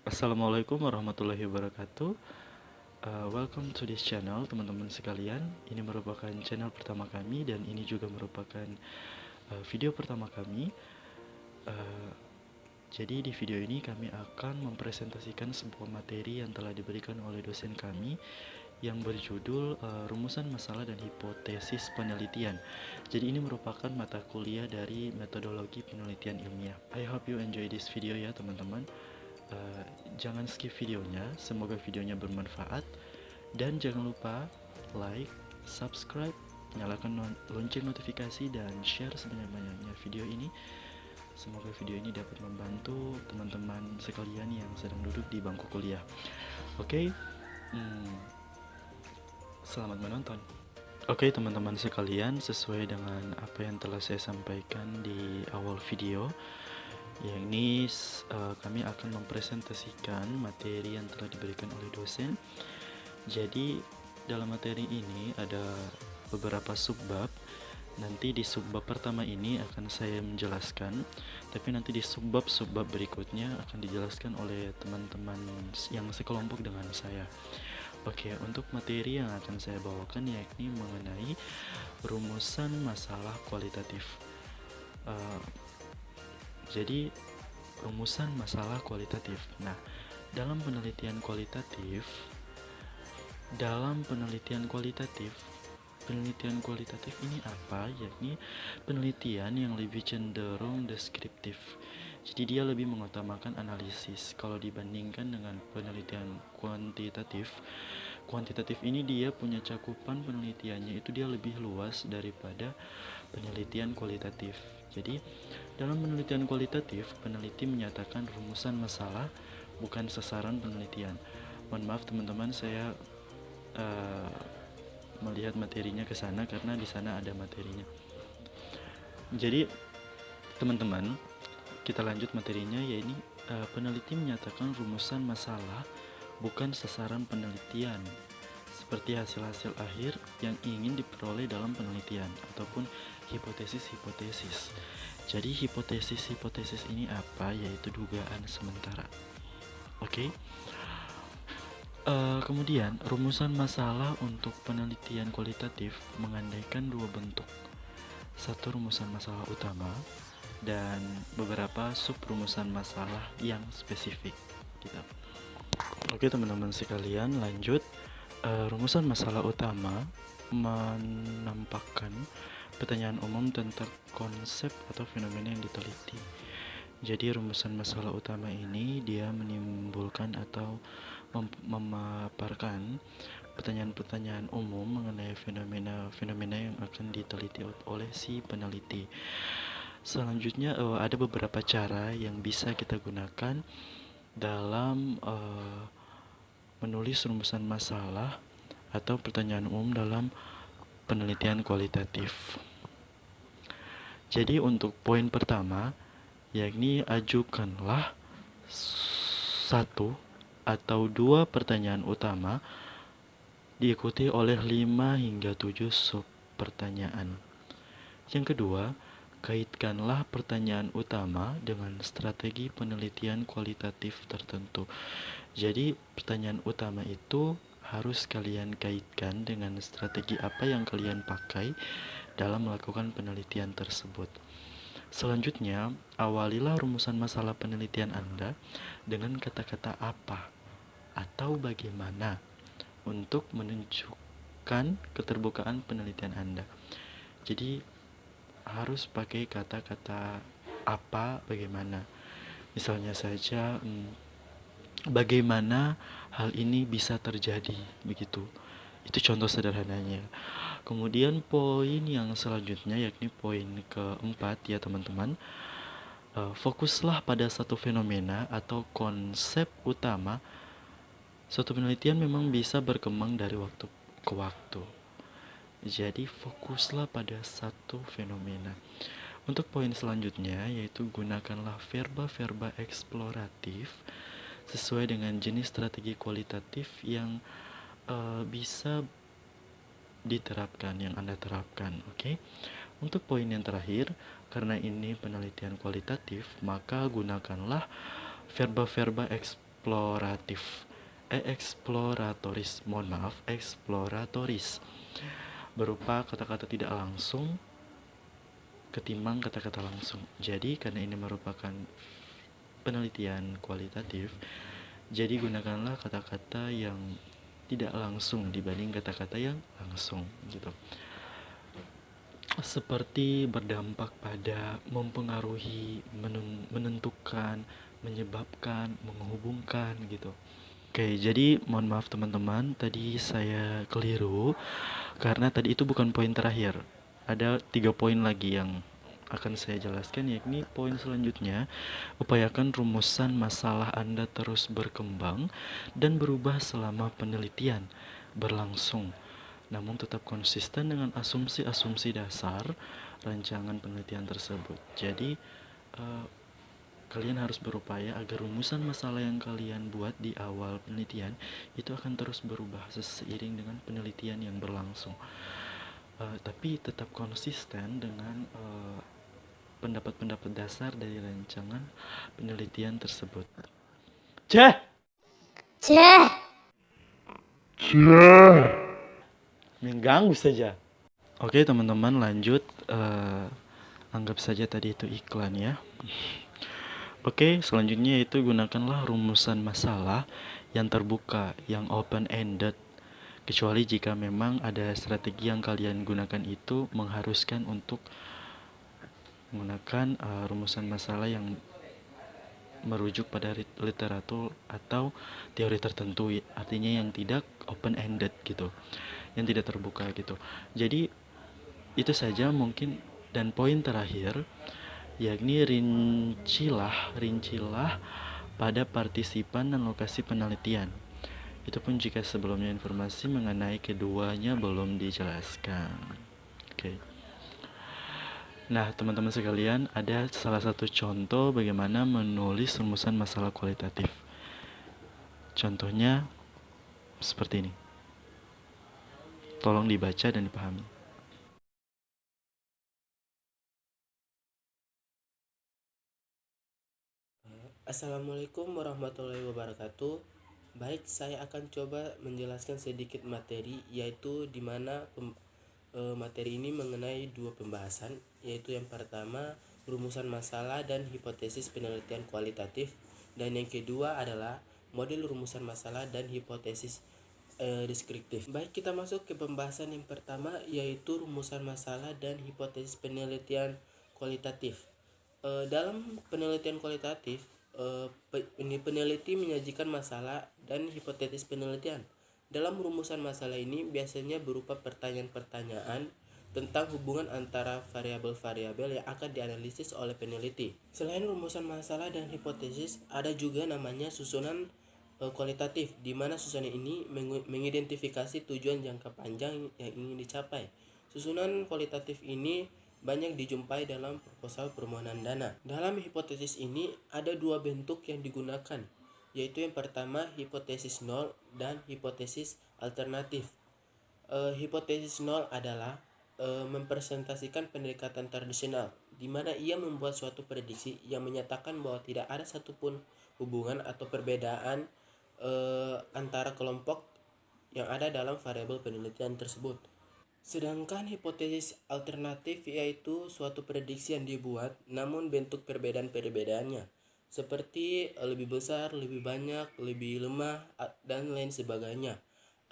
Assalamualaikum warahmatullahi wabarakatuh. Welcome to this channel, teman-teman sekalian. Ini merupakan channel pertama kami dan ini juga merupakan video pertama kami. Uh, jadi di video ini kami akan mempresentasikan sebuah materi yang telah diberikan oleh dosen kami yang berjudul Rumusan Masalah dan Hipotesis Penelitian. Jadi ini merupakan mata kuliah dari metodologi penelitian ilmiah. I hope you enjoy this video ya teman-teman. Jangan skip videonya, semoga videonya bermanfaat. Dan jangan lupa like, subscribe, nyalakan lonceng notifikasi, dan share sebanyak-banyaknya video ini. Semoga video ini dapat membantu teman-teman sekalian yang sedang duduk di bangku kuliah. Oke, selamat menonton. Oke teman-teman sekalian, sesuai dengan apa yang telah saya sampaikan di awal video, yakni kami akan mempresentasikan materi yang telah diberikan oleh dosen. Jadi dalam materi ini ada beberapa subbab. Nanti di subbab pertama ini akan saya menjelaskan, tapi nanti di subbab-subbab berikutnya akan dijelaskan oleh teman-teman yang sekelompok dengan saya. Oke, untuk materi yang akan saya bawakan yakni mengenai rumusan masalah kualitatif. Jadi rumusan masalah kualitatif. Nah, dalam penelitian kualitatif, penelitian kualitatif ini apa? Yakni penelitian yang lebih cenderung deskriptif. Jadi dia lebih mengutamakan analisis kalau dibandingkan dengan penelitian kuantitatif. Kuantitatif ini dia punya cakupan penelitiannya itu dia lebih luas daripada penelitian kualitatif. Jadi dalam penelitian kualitatif, peneliti menyatakan rumusan masalah, bukan sasaran penelitian. Mohon maaf teman-teman, saya melihat materinya ke sana karena di sana ada materinya. Jadi teman-teman, kita lanjut materinya, yaitu peneliti menyatakan rumusan masalah bukan sasaran penelitian, seperti hasil-hasil akhir yang ingin diperoleh dalam penelitian ataupun hipotesis-hipotesis. Jadi hipotesis-hipotesis ini apa? Yaitu dugaan sementara. Oke. Kemudian rumusan masalah untuk penelitian kualitatif mengandaikan dua bentuk. Satu, rumusan masalah utama, dan beberapa sub rumusan masalah yang spesifik gitu. Oke teman-teman sekalian, lanjut. Rumusan masalah utama menampakkan pertanyaan umum tentang konsep atau fenomena yang diteliti. Jadi rumusan masalah utama ini dia menimbulkan atau memaparkan pertanyaan-pertanyaan umum mengenai fenomena-fenomena yang akan diteliti oleh si peneliti. Selanjutnya ada beberapa cara yang bisa kita gunakan dalam menulis rumusan masalah atau pertanyaan umum dalam penelitian kualitatif. Jadi untuk poin pertama, yakni ajukanlah satu atau dua pertanyaan utama diikuti oleh 5 hingga 7 sub pertanyaan. Yang kedua, kaitkanlah pertanyaan utama dengan strategi penelitian kualitatif tertentu. Jadi pertanyaan utama itu harus kalian kaitkan dengan strategi apa yang kalian pakai dalam melakukan penelitian tersebut. Selanjutnya, awalilah rumusan masalah penelitian Anda dengan kata-kata apa atau bagaimana untuk menunjukkan keterbukaan penelitian Anda. Jadi harus pakai kata-kata apa, bagaimana. Misalnya saja, bagaimana hal ini bisa terjadi, begitu. Itu contoh sederhananya. Kemudian poin yang selanjutnya yakni poin keempat ya teman-teman. Fokuslah pada satu fenomena atau konsep utama. Suatu penelitian memang bisa berkembang dari waktu ke waktu. Jadi fokuslah pada satu fenomena. Untuk poin selanjutnya yaitu gunakanlah verba-verba eksploratif sesuai dengan jenis strategi kualitatif yang bisa diterapkan, yang Anda terapkan. Oke. Untuk poin yang terakhir, karena ini penelitian kualitatif, maka gunakanlah verba-verba eksploratoris, mohon maaf, eksploratoris, berupa kata-kata tidak langsung ketimbang kata-kata langsung. Jadi karena ini merupakan penelitian kualitatif, jadi gunakanlah kata-kata yang tidak langsung dibanding kata-kata yang langsung gitu. Seperti berdampak pada, mempengaruhi, menentukan, menyebabkan, menghubungkan gitu. Oke, jadi mohon maaf teman-teman, tadi saya keliru karena tadi itu bukan poin terakhir. Ada 3 poin lagi yang akan saya jelaskan, yakni poin selanjutnya, upayakan rumusan masalah Anda terus berkembang dan berubah selama penelitian berlangsung, namun tetap konsisten dengan asumsi-asumsi dasar rancangan penelitian tersebut. Jadi, kalian harus berupaya agar rumusan masalah yang kalian buat di awal penelitian itu akan terus berubah seiring dengan penelitian yang berlangsung. Tapi tetap konsisten dengan pendapat-pendapat dasar dari rancangan penelitian tersebut. Ceh! Mengganggu saja. Oke teman-teman, lanjut. Anggap saja tadi itu iklan ya. Oke, selanjutnya itu gunakanlah rumusan masalah yang terbuka, yang open-ended. Kecuali jika memang ada strategi yang kalian gunakan itu mengharuskan untuk menggunakan rumusan masalah yang merujuk pada literatur atau teori tertentu, artinya yang tidak open-ended gitu, yang tidak terbuka gitu. Jadi itu saja mungkin. Dan poin terakhir, yakni rincilah pada partisipan dan lokasi penelitian. Itu pun jika sebelumnya informasi mengenai keduanya belum dijelaskan. Oke. Nah, teman-teman sekalian, ada salah satu contoh bagaimana menulis rumusan masalah kualitatif. Contohnya seperti ini. Tolong dibaca dan dipahami. Assalamualaikum warahmatullahi wabarakatuh. Baik, saya akan coba menjelaskan sedikit materi, yaitu di mana materi ini mengenai dua pembahasan, yaitu yang pertama rumusan masalah dan hipotesis penelitian kualitatif, dan yang kedua adalah model rumusan masalah dan hipotesis deskriptif. Baik, kita masuk ke pembahasan yang pertama, yaitu rumusan masalah dan hipotesis penelitian kualitatif. Dalam penelitian kualitatif, peneliti menyajikan masalah dan hipotesis penelitian. Dalam rumusan masalah ini biasanya berupa pertanyaan-pertanyaan tentang hubungan antara variabel-variabel yang akan dianalisis oleh peneliti. Selain rumusan masalah dan hipotesis, ada juga namanya susunan kualitatif, di mana susunan ini mengidentifikasi tujuan jangka panjang yang ingin dicapai. Susunan kualitatif ini banyak dijumpai dalam proposal permohonan dana. Dalam hipotesis ini ada dua bentuk yang digunakan, yaitu yang pertama hipotesis nol dan hipotesis alternatif. Hipotesis nol adalah mempresentasikan pendekatan tradisional, di mana ia membuat suatu prediksi yang menyatakan bahwa tidak ada satupun hubungan atau perbedaan antara kelompok yang ada dalam variabel penelitian tersebut. Sedangkan hipotesis alternatif yaitu suatu prediksi yang dibuat namun bentuk perbedaan-perbedaannya seperti lebih besar, lebih banyak, lebih lemah, dan lain sebagainya,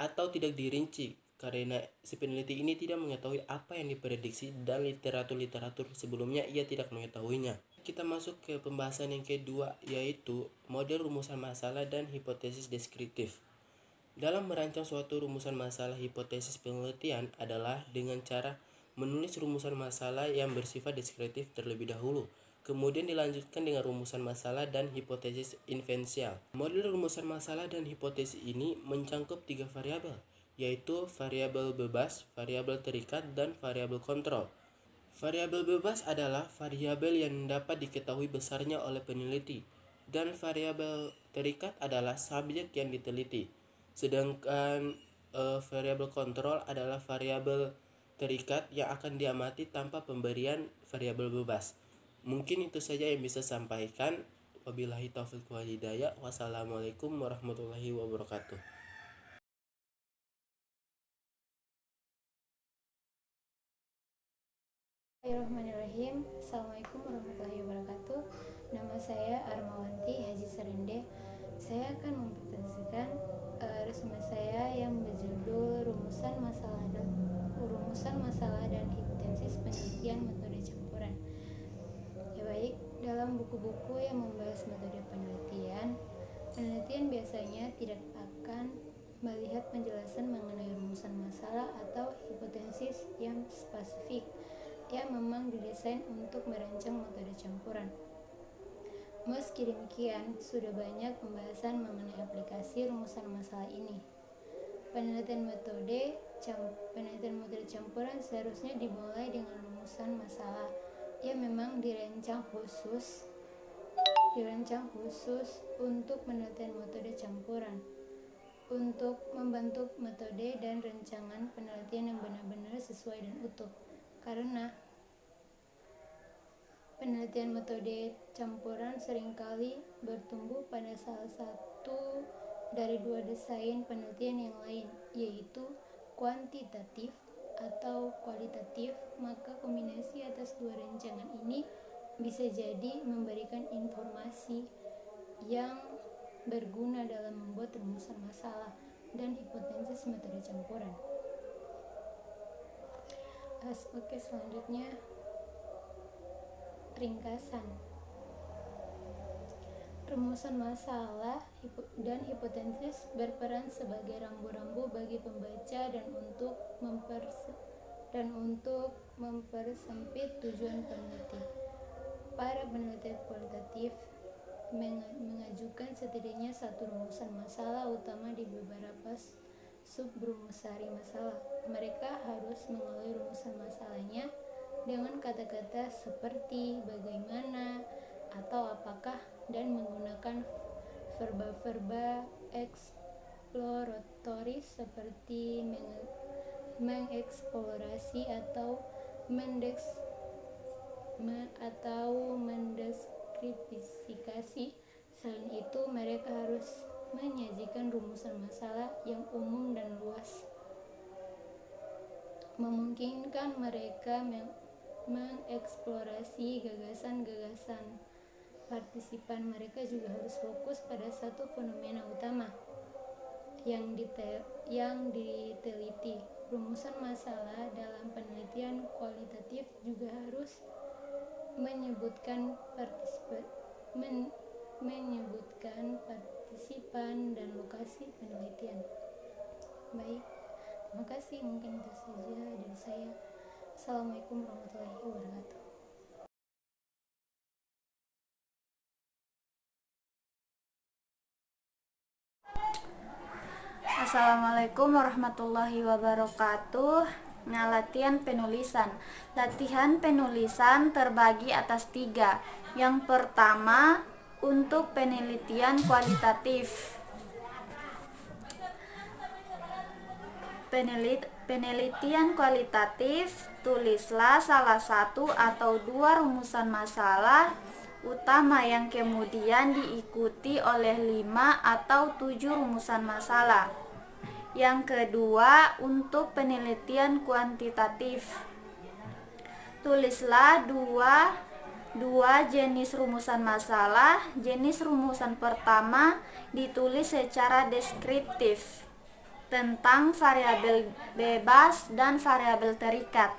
atau tidak dirinci karena si peneliti ini tidak mengetahui apa yang diprediksi dan literatur-literatur sebelumnya ia tidak mengetahuinya. Kita masuk ke pembahasan yang kedua, yaitu model rumusan masalah dan hipotesis deskriptif. Dalam merancang suatu rumusan masalah, hipotesis penelitian adalah dengan cara menulis rumusan masalah yang bersifat deskriptif terlebih dahulu, kemudian dilanjutkan dengan rumusan masalah dan hipotesis inferensial. Model rumusan masalah dan hipotesis ini mencakup 3 variabel, yaitu variabel bebas, variabel terikat, dan variabel kontrol. Variabel bebas adalah variabel yang dapat diketahui besarnya oleh peneliti, dan variabel terikat adalah subjek yang diteliti. Sedangkan variabel kontrol adalah variabel terikat yang akan diamati tanpa pemberian variabel bebas. Mungkin itu saja yang bisa sampaikan. Wabillahi taufiq wal hidayah. Wassalamualaikum warahmatullahi wabarakatuh. Bismillahirrahmanirrahim. Assalamualaikum warahmatullahi wabarakatuh. Nama saya Armawanti Haji Serende. Saya akan mempresentasikan resume saya yang berjudul rumusan masalah dan hipotesis penelitian metode campuran. Ya baik, dalam buku-buku yang membahas metode penelitian biasanya tidak akan melihat penjelasan mengenai rumusan masalah atau hipotesis yang spesifik yang memang didesain untuk merancang metode campuran. Meski demikian, sudah banyak pembahasan mengenai aplikasi rumusan masalah ini. Penelitian metode campuran seharusnya dimulai dengan rumusan masalah yang memang dirancang khusus untuk penelitian metode campuran, untuk membentuk metode dan rancangan penelitian yang benar-benar sesuai dan utuh. Karena penelitian metode campuran seringkali bertumbuh pada salah satu dari dua desain penelitian yang lain, yaitu kuantitatif atau kualitatif. Maka kombinasi atas dua rancangan ini bisa jadi memberikan informasi yang berguna dalam membuat rumusan masalah dan hipotesis metode campuran. Oke, selanjutnya ringkasan. Rumusan masalah dan hipotesis berperan sebagai rambu-rambu bagi pembaca dan untuk mempersempit tujuan peneliti. Para peneliti kualitatif mengajukan setidaknya satu rumusan masalah utama di beberapa sub-rumusari masalah. Mereka harus mengawali rumusan masalahnya dengan kata-kata seperti bagaimana atau apakah dan menggunakan verba-verba eksploratoris seperti mengeksplorasi atau mendeskripsifikasi. Selain itu, mereka harus menyajikan rumusan masalah yang umum dan luas, memungkinkan mereka mengeksplorasi gagasan-gagasan. Partisipan mereka juga harus fokus pada satu fenomena utama yang diteliti. Rumusan masalah dalam penelitian kualitatif juga harus menyebutkan partisipan dan lokasi penelitian. Baik, terima kasih. Mungkin itu saja dari saya. Assalamualaikum warahmatullahi wabarakatuh. Assalamualaikum warahmatullahi wabarakatuh. Latihan penulisan. Latihan penulisan terbagi atas 3. Yang pertama, untuk penelitian kualitatif. Penelitian kualitatif, tulislah salah satu atau 2 rumusan masalah utama yang kemudian diikuti oleh 5 atau 7 rumusan masalah. Yang kedua, untuk penelitian kuantitatif, tulislah dua jenis rumusan masalah. Jenis rumusan pertama ditulis secara deskriptif tentang variabel bebas dan variabel terikat.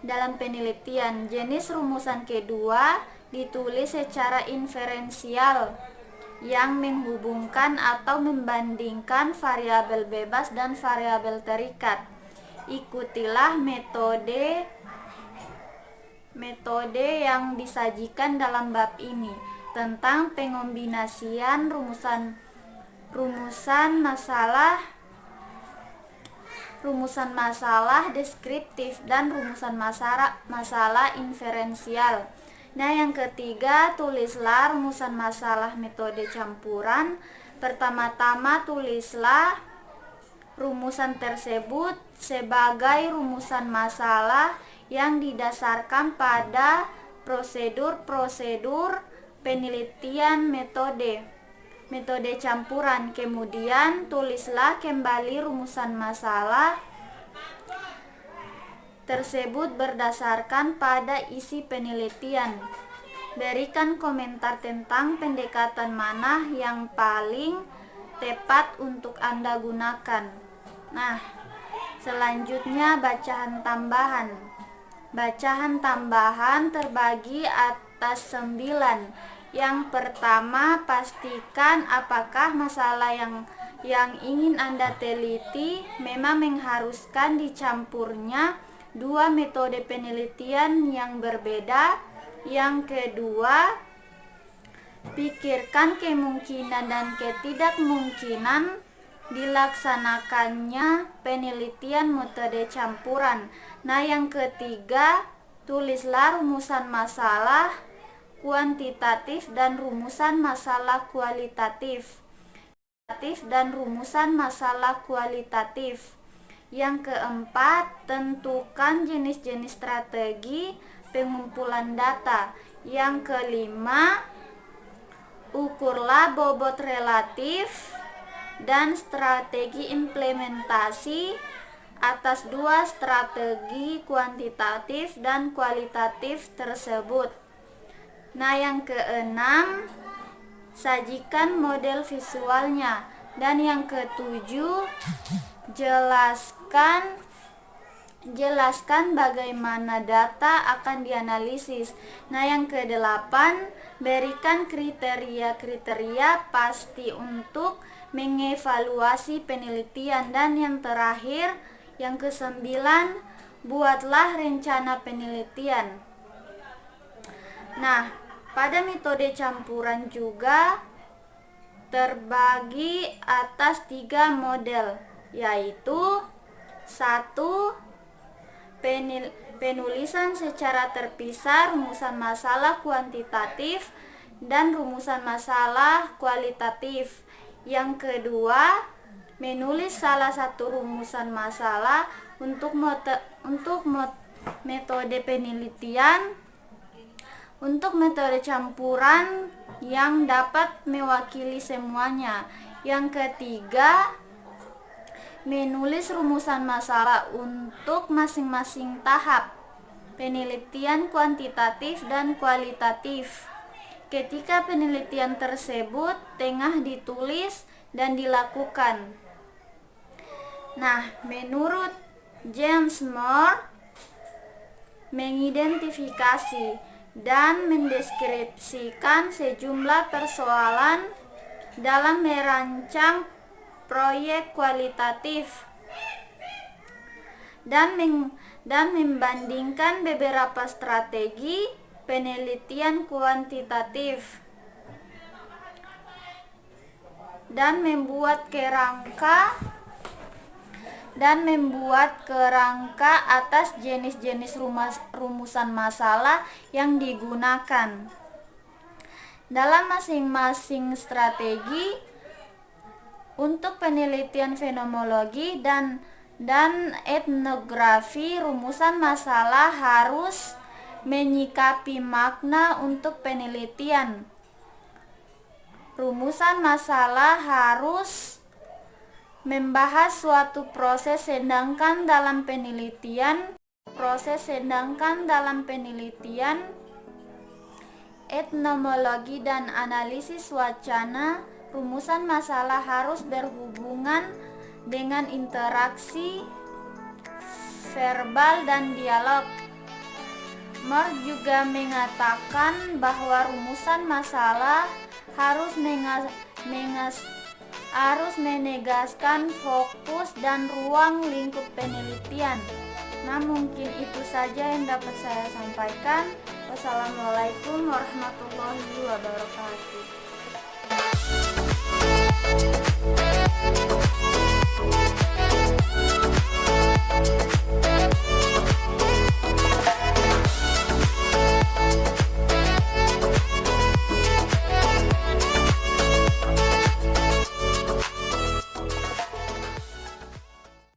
Dalam penelitian, jenis rumusan kedua ditulis secara inferensial yang menghubungkan atau membandingkan variabel bebas dan variabel terikat. Ikutilah metode yang disajikan dalam bab ini tentang pengombinasian rumusan masalah deskriptif dan rumusan masalah inferensial. Nah, yang ketiga, tulislah rumusan masalah metode campuran. Pertama-tama, tulislah rumusan tersebut sebagai rumusan masalah yang didasarkan pada prosedur-prosedur penelitian metode campuran. Kemudian tulislah kembali rumusan masalah tersebut berdasarkan pada isi penelitian. Berikan komentar tentang pendekatan mana yang paling tepat untuk Anda gunakan. Nah, selanjutnya bacaan tambahan. Bacaan tambahan terbagi atas 9. Yang pertama, pastikan apakah masalah yang ingin Anda teliti memang mengharuskan dicampurnya dua metode penelitian yang berbeda. Yang kedua, pikirkan kemungkinan dan ketidakmungkinan dilaksanakannya penelitian metode campuran. Nah, yang ketiga, tulislah rumusan masalah kuantitatif dan rumusan masalah kualitatif. Yang keempat, tentukan jenis-jenis strategi pengumpulan data. Yang kelima, ukurlah bobot relatif dan strategi implementasi atas dua strategi kuantitatif dan kualitatif tersebut. Nah, yang keenam, sajikan model visualnya. Dan yang ketujuh, jelaskan bagaimana data akan dianalisis. Nah, yang kedelapan, berikan kriteria-kriteria pasti untuk mengevaluasi penelitian. Dan yang terakhir, yang kesembilan, buatlah rencana penelitian. Nah, pada metode campuran juga terbagi atas 3 model, yaitu 1. Penulisan secara terpisah rumusan masalah kuantitatif dan rumusan masalah kualitatif. Yang kedua, menulis salah satu rumusan masalah untuk metode penelitian. Untuk metode campuran yang dapat mewakili semuanya. Yang ketiga, menulis rumusan masalah untuk masing-masing tahap penelitian kuantitatif dan kualitatif. Ketika penelitian tersebut tengah ditulis dan dilakukan. Nah, menurut James Moore, mengidentifikasi dan mendeskripsikan sejumlah persoalan dalam merancang proyek kualitatif dan membandingkan beberapa strategi penelitian kuantitatif dan membuat kerangka atas jenis-jenis rumusan masalah yang digunakan. Dalam masing-masing strategi untuk penelitian fenomenologi dan etnografi, rumusan masalah harus menyikapi makna untuk penelitian. Rumusan masalah harus membahas suatu proses, sedangkan dalam penelitian etnomologi dan analisis wacana, rumusan masalah harus berhubungan dengan interaksi verbal dan dialog. Moore juga mengatakan bahwa rumusan masalah harus menegaskan fokus dan ruang lingkup penelitian. Nah, mungkin itu saja yang dapat saya sampaikan. Wassalamualaikum warahmatullahi wabarakatuh.